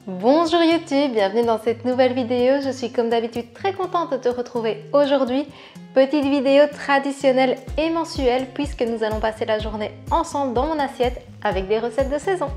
Bonjour YouTube, bienvenue dans cette nouvelle vidéo. Je suis comme d'habitude très contente de te retrouver aujourd'hui. Petite vidéo traditionnelle et mensuelle puisque nous allons passer la journée ensemble dans mon assiette avec des recettes de saison.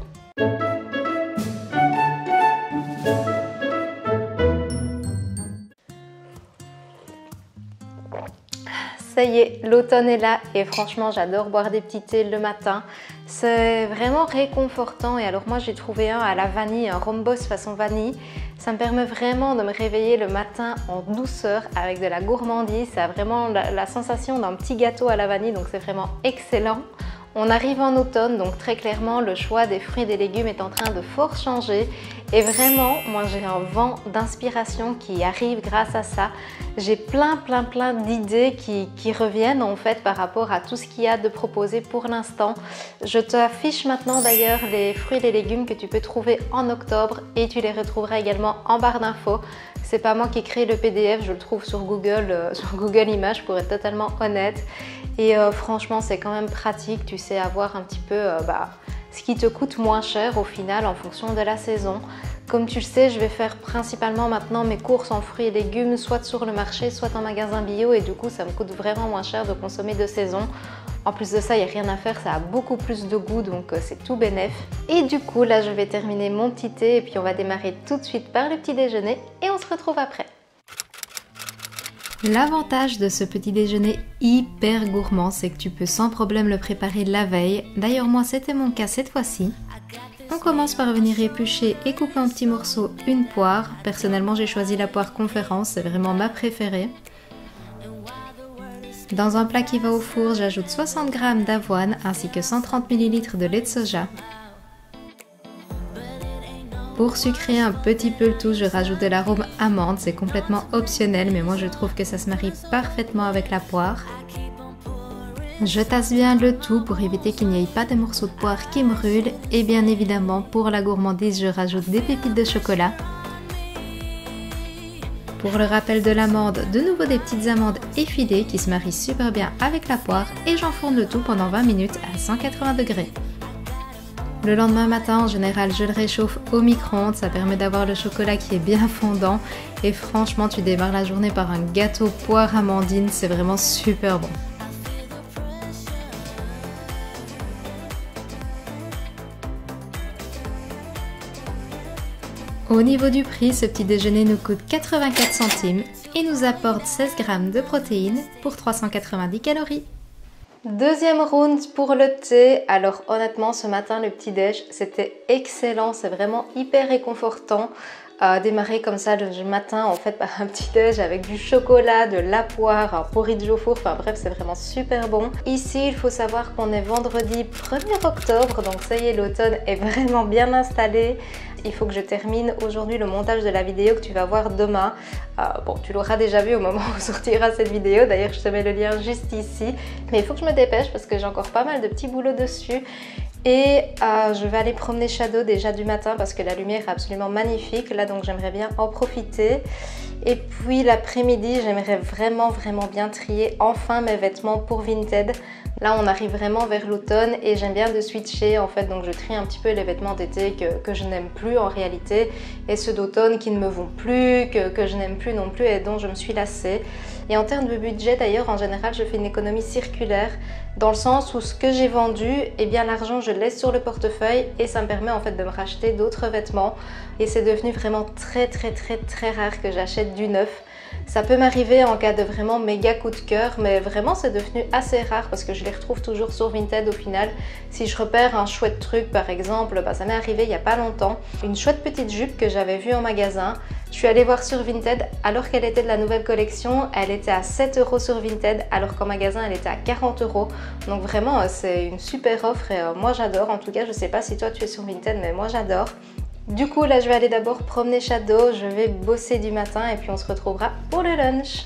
Ça y est, l'automne est là et franchement j'adore boire des petits thés le matin. C'est vraiment réconfortant et alors moi j'ai trouvé un à la vanille, un rooibos façon vanille. Ça me permet vraiment de me réveiller le matin en douceur avec de la gourmandise. Ça a vraiment la sensation d'un petit gâteau à la vanille, donc c'est vraiment excellent. On arrive en automne, donc très clairement le choix des fruits et des légumes est en train de fort changer. Et vraiment, moi j'ai un vent d'inspiration qui arrive grâce à ça. J'ai plein d'idées qui reviennent en fait par rapport à tout ce qu'il y a de proposé pour l'instant. Je t'affiche maintenant d'ailleurs les fruits et les légumes que tu peux trouver en octobre et tu les retrouveras également en barre d'infos. C'est pas moi qui crée le PDF, je le trouve sur Google Images pour être totalement honnête. Et franchement, c'est quand même pratique, tu sais avoir un petit peu ce qui te coûte moins cher au final en fonction de la saison. Comme tu le sais, je vais faire principalement maintenant mes courses en fruits et légumes, soit sur le marché, soit en magasin bio et du coup, ça me coûte vraiment moins cher de consommer de saison. En plus de ça, il n'y a rien à faire, ça a beaucoup plus de goût, donc c'est tout bénef. Et du coup, là, je vais terminer mon petit thé et puis on va démarrer tout de suite par le petit déjeuner et on se retrouve après. L'avantage de ce petit déjeuner hyper gourmand, c'est que tu peux sans problème le préparer la veille. D'ailleurs, moi, c'était mon cas cette fois-ci. On commence par venir éplucher et couper en petits morceaux une poire. Personnellement, j'ai choisi la poire conférence, c'est vraiment ma préférée. Dans un plat qui va au four, j'ajoute 60 g d'avoine ainsi que 130 ml de lait de soja. Pour sucrer un petit peu le tout, je rajoute de l'arôme amande, c'est complètement optionnel mais moi je trouve que ça se marie parfaitement avec la poire. Je tasse bien le tout pour éviter qu'il n'y ait pas de morceaux de poire qui me brûlent et bien évidemment pour la gourmandise je rajoute des pépites de chocolat. Pour le rappel de l'amande, de nouveau des petites amandes effilées qui se marient super bien avec la poire et j'enfourne le tout pendant 20 minutes à 180 degrés. Le lendemain matin, en général, je le réchauffe au micro-ondes, ça permet d'avoir le chocolat qui est bien fondant et franchement, tu démarres la journée par un gâteau poire amandine, c'est vraiment super bon. Au niveau du prix, ce petit déjeuner nous coûte 84 centimes et nous apporte 16 g de protéines pour 390 calories. Deuxième round pour le thé. Alors honnêtement, ce matin, le petit déj, c'était excellent. C'est vraiment hyper réconfortant. Démarrer comme ça le matin en fait par un petit déj avec du chocolat, de la poire, un porridge au four, enfin bref c'est vraiment super bon. Ici il faut savoir qu'on est vendredi 1er octobre donc ça y est l'automne est vraiment bien installé. Il faut que je termine aujourd'hui le montage de la vidéo que tu vas voir demain. Bon, tu l'auras déjà vu au moment où sortira cette vidéo. D'ailleurs, je te mets le lien juste ici. Mais il faut que je me dépêche parce que j'ai encore pas mal de petits boulots dessus. Et je vais aller promener Shadow déjà du matin parce que la lumière est absolument magnifique. Là, donc j'aimerais bien en profiter. Et puis l'après-midi, j'aimerais vraiment bien trier enfin mes vêtements pour Vinted. Là, on arrive vraiment vers l'automne et j'aime bien de switcher en fait. Donc je trie un petit peu les vêtements d'été que je n'aime plus en réalité et ceux d'automne qui ne me vont plus, que je n'aime plus non plus et dont je me suis lassée. Et en termes de budget d'ailleurs, en général, je fais une économie circulaire dans le sens où ce que j'ai vendu, eh bien l'argent je le laisse sur le portefeuille et ça me permet en fait de me racheter d'autres vêtements. Et c'est devenu vraiment très rare que j'achète du neuf. Ça peut m'arriver en cas de vraiment méga coup de cœur, mais vraiment c'est devenu assez rare parce que je les retrouve toujours sur Vinted au final. Si je repère un chouette truc par exemple, ça m'est arrivé il n'y a pas longtemps, une chouette petite jupe que j'avais vue en magasin. Je suis allée voir sur Vinted alors qu'elle était de la nouvelle collection, elle était à 7 € sur Vinted alors qu'en magasin elle était à 40 €. Donc vraiment c'est une super offre et moi j'adore, en tout cas je sais pas si toi tu es sur Vinted mais moi j'adore. Du coup là je vais aller d'abord promener Shadow, je vais bosser du matin et puis on se retrouvera pour le lunch.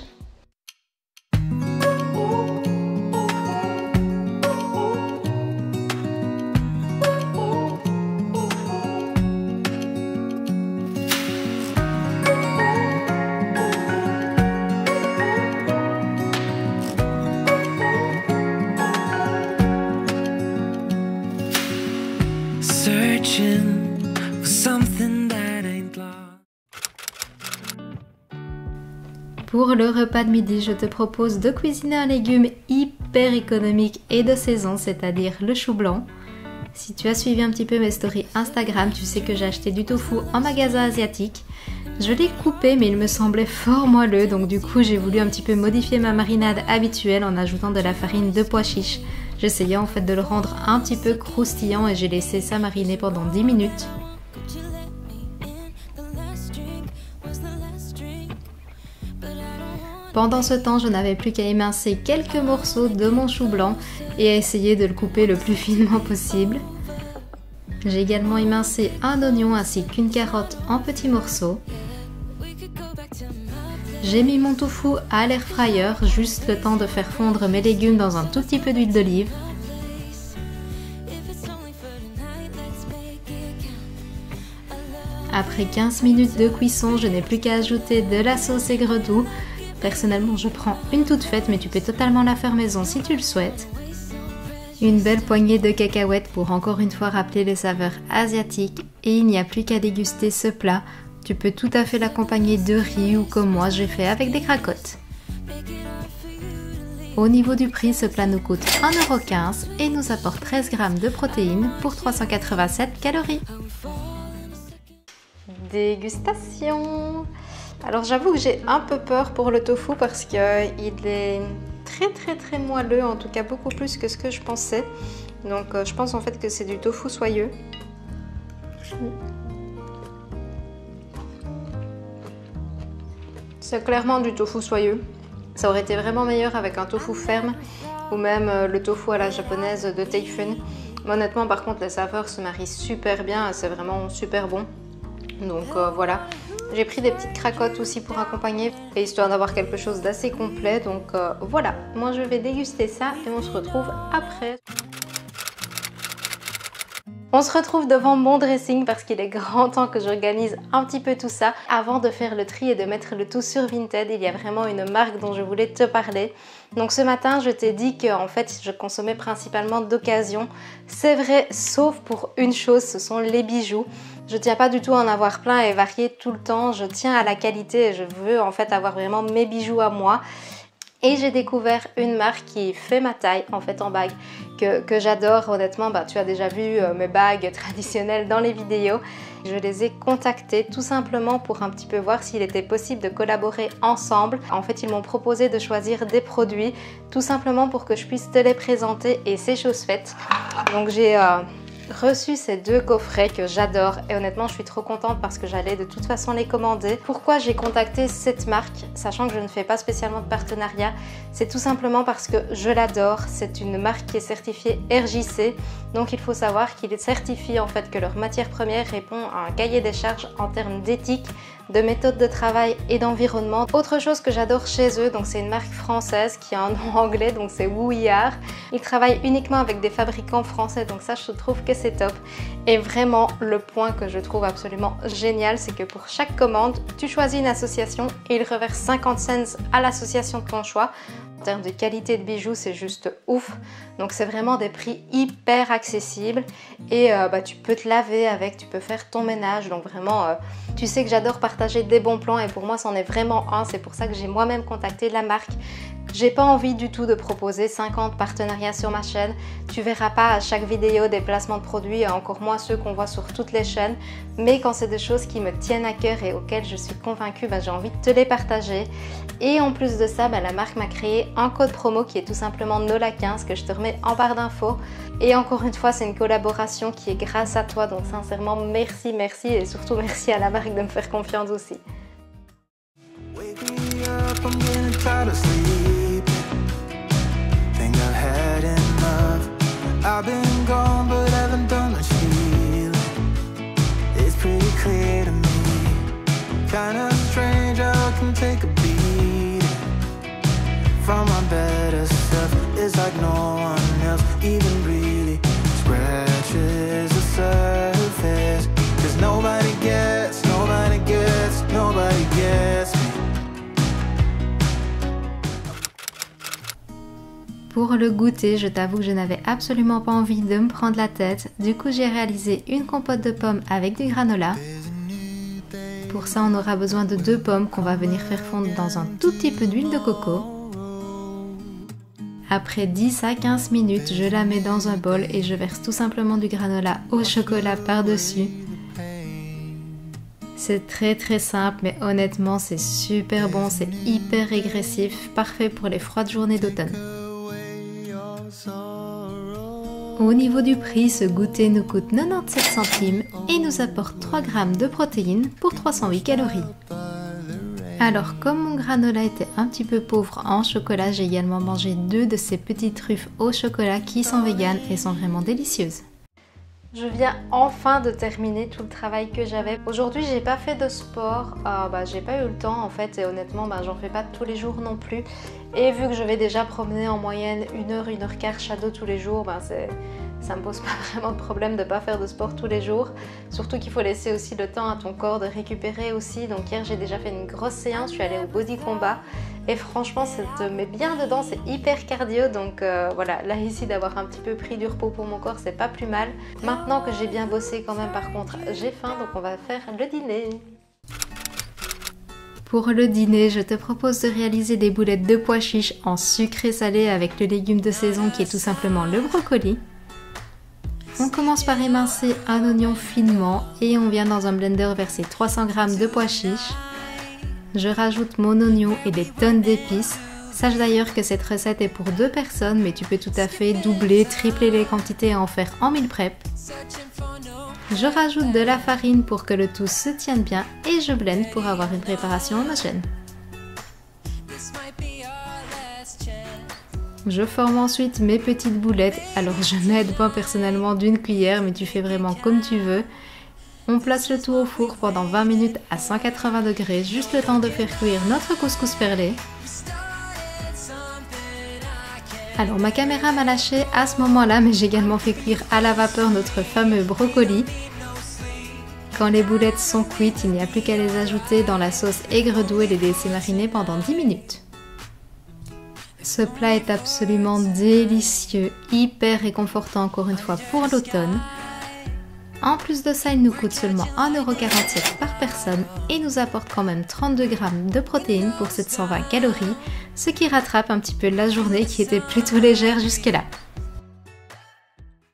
searching for something that ain't lost. Pour le repas de midi, je te propose de cuisiner un légume hyper économique et de saison, c'est-à-dire le chou blanc. Si tu as suivi un petit peu mes stories Instagram, tu sais que j'ai acheté du tofu en magasin asiatique. Je l'ai coupé mais il me semblait fort moelleux, donc du coup j'ai voulu un petit peu modifier ma marinade habituelle en ajoutant de la farine de pois chiche. J'essayais en fait de le rendre un petit peu croustillant et j'ai laissé ça mariner pendant 10 minutes. Pendant ce temps, je n'avais plus qu'à émincer quelques morceaux de mon chou blanc et à essayer de le couper le plus finement possible. J'ai également émincé un oignon ainsi qu'une carotte en petits morceaux. J'ai mis mon tofu à l'air fryer, juste le temps de faire fondre mes légumes dans un tout petit peu d'huile d'olive. Après 15 minutes de cuisson, je n'ai plus qu'à ajouter de la sauce aigre doux. Personnellement, je prends une toute faite, mais tu peux totalement la faire maison si tu le souhaites. Une belle poignée de cacahuètes pour encore une fois rappeler les saveurs asiatiques. Et il n'y a plus qu'à déguster ce plat. Tu peux tout à fait l'accompagner de riz ou comme moi j'ai fait avec des cracottes. Au niveau du prix, ce plat nous coûte 1,15€ et nous apporte 13 g de protéines pour 387 calories. Dégustation! Alors j'avoue que j'ai un peu peur pour le tofu parce qu'il est très moelleux, en tout cas beaucoup plus que ce que je pensais. Donc je pense en fait que c'est du tofu soyeux. C'est clairement du tofu soyeux. Ça aurait été vraiment meilleur avec un tofu ferme ou même le tofu à la japonaise de Taifun. Mais honnêtement par contre les saveurs se marient super bien, c'est vraiment super bon. Donc voilà. J'ai pris des petites cracottes aussi pour accompagner, et histoire d'avoir quelque chose d'assez complet. Donc voilà, moi je vais déguster ça et on se retrouve après. On se retrouve devant mon dressing parce qu'il est grand temps que j'organise un petit peu tout ça. Avant de faire le tri et de mettre le tout sur Vinted, il y a vraiment une marque dont je voulais te parler. Donc ce matin, je t'ai dit qu'en fait, je consommais principalement d'occasion. C'est vrai, sauf pour une chose, ce sont les bijoux. Je tiens pas du tout à en avoir plein et varier tout le temps. Je tiens à la qualité et je veux en fait avoir vraiment mes bijoux à moi. Et j'ai découvert une marque qui fait ma taille en fait en bague que j'adore. Honnêtement, tu as déjà vu mes bagues traditionnelles dans les vidéos. Je les ai contactés tout simplement pour un petit peu voir s'il était possible de collaborer ensemble. En fait, ils m'ont proposé de choisir des produits tout simplement pour que je puisse te les présenter et c'est chose faite. Donc j'ai reçu ces deux coffrets que j'adore et honnêtement je suis trop contente parce que j'allais de toute façon les commander. Pourquoi j'ai contacté cette marque sachant que je ne fais pas spécialement de partenariat? C'est tout simplement parce que je l'adore. C'est une marque qui est certifiée RJC, donc il faut savoir qu'il certifie en fait que leur matière première répond à un cahier des charges en termes d'éthique, de méthode de travail et d'environnement. Autre chose que j'adore chez eux, donc c'est une marque française qui a un nom anglais, donc c'est Wouillard. Ils travaillent uniquement avec des fabricants français, donc ça je trouve que c'est top. Et vraiment le point que je trouve absolument génial, c'est que pour chaque commande, tu choisis une association et ils reversent 50 cents à l'association de ton choix. En termes de qualité de bijoux, c'est juste ouf. Donc c'est vraiment des prix hyper accessibles et tu peux te laver avec, tu peux faire ton ménage. Donc vraiment, tu sais que j'adore partager des bons plans et pour moi, c'en est vraiment un. C'est pour ça que j'ai moi-même contacté la marque. J'ai pas envie du tout de proposer 50 partenariats sur ma chaîne. Tu verras pas à chaque vidéo des placements de produits, et encore moins ceux qu'on voit sur toutes les chaînes. Mais quand c'est des choses qui me tiennent à cœur et auxquelles je suis convaincue, j'ai envie de te les partager. Et en plus de ça, la marque m'a créé un code promo qui est tout simplement NOLA15 que je te remets en barre d'infos. Et encore une fois, c'est une collaboration qui est grâce à toi. Donc sincèrement, merci et surtout merci à la marque de me faire confiance aussi. I've been gone but haven't done much healing. It's pretty clear to me. Kinda strange how I can take a beating from my better self. It's like no one else even really scratches the surface. Cause nobody gets me. Pour le goûter, je t'avoue que je n'avais absolument pas envie de me prendre la tête. Du coup, j'ai réalisé une compote de pommes avec du granola. Pour ça, on aura besoin de 2 pommes qu'on va venir faire fondre dans un tout petit peu d'huile de coco. Après 10 à 15 minutes, je la mets dans un bol et je verse tout simplement du granola au chocolat par-dessus. C'est très simple, mais honnêtement, c'est super bon, c'est hyper régressif, parfait pour les froides journées d'automne. Au niveau du prix, ce goûter nous coûte 97 centimes et nous apporte 3 grammes de protéines pour 308 calories. Alors, comme mon granola était un petit peu pauvre en chocolat, j'ai également mangé 2 de ces petites truffes au chocolat qui sont véganes et sont vraiment délicieuses. Je viens enfin de terminer tout le travail que j'avais. Aujourd'hui, j'ai pas fait de sport, j'ai pas eu le temps en fait, et honnêtement, j'en fais pas tous les jours non plus. Et vu que je vais déjà promener en moyenne 1h, 1h15 shadow tous les jours, ça me pose pas vraiment de problème de pas faire de sport tous les jours. Surtout qu'il faut laisser aussi le temps à ton corps de récupérer aussi. Donc hier, j'ai déjà fait une grosse séance, je suis allée au body combat. Et franchement, ça te met bien dedans, c'est hyper cardio. Donc voilà, là ici, d'avoir un petit peu pris du repos pour mon corps, c'est pas plus mal. Maintenant que j'ai bien bossé quand même, par contre, j'ai faim, donc on va faire le dîner. Pour le dîner, je te propose de réaliser des boulettes de pois chiches en sucré salé avec le légume de saison qui est tout simplement le brocoli. On commence par émincer un oignon finement et on vient dans un blender verser 300 g de pois chiches. Je rajoute mon oignon et des tonnes d'épices. Sache d'ailleurs que cette recette est pour 2 personnes, mais tu peux tout à fait doubler, tripler les quantités et en faire en meal prep. Je rajoute de la farine pour que le tout se tienne bien et je blende pour avoir une préparation homogène. Je forme ensuite mes petites boulettes, alors je m'aide pas personnellement d'une cuillère, mais tu fais vraiment comme tu veux. On place le tout au four pendant 20 minutes à 180 degrés, juste le temps de faire cuire notre couscous perlé. Alors ma caméra m'a lâché à ce moment-là, mais j'ai également fait cuire à la vapeur notre fameux brocoli. Quand les boulettes sont cuites, il n'y a plus qu'à les ajouter dans la sauce aigre doux et les laisser mariner pendant 10 minutes. Ce plat est absolument délicieux, hyper réconfortant encore une fois pour l'automne. En plus de ça, il nous coûte seulement 1,47 € par personne et nous apporte quand même 32 g de protéines pour 720 calories, ce qui rattrape un petit peu la journée qui était plutôt légère jusque-là.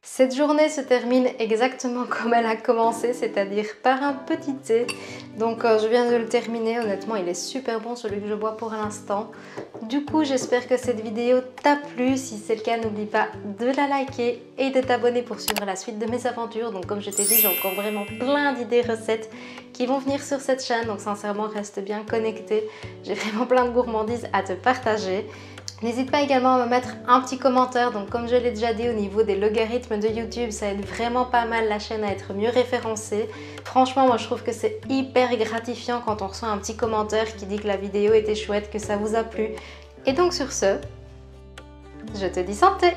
Cette journée se termine exactement comme elle a commencé, c'est-à-dire par un petit thé. Donc je viens de le terminer, honnêtement il est super bon celui que je bois pour l'instant. Du coup j'espère que cette vidéo t'a plu, si c'est le cas n'oublie pas de la liker et de t'abonner pour suivre la suite de mes aventures. Donc comme je t'ai dit, j'ai encore vraiment plein d'idées recettes qui vont venir sur cette chaîne, donc sincèrement reste bien connecté, j'ai vraiment plein de gourmandises à te partager. N'hésite pas également à me mettre un petit commentaire, donc comme je l'ai déjà dit au niveau des logarithmes de YouTube, ça aide vraiment pas mal la chaîne à être mieux référencée. Franchement, moi je trouve que c'est hyper gratifiant quand on reçoit un petit commentaire qui dit que la vidéo était chouette, que ça vous a plu. Et donc sur ce, je te dis santé!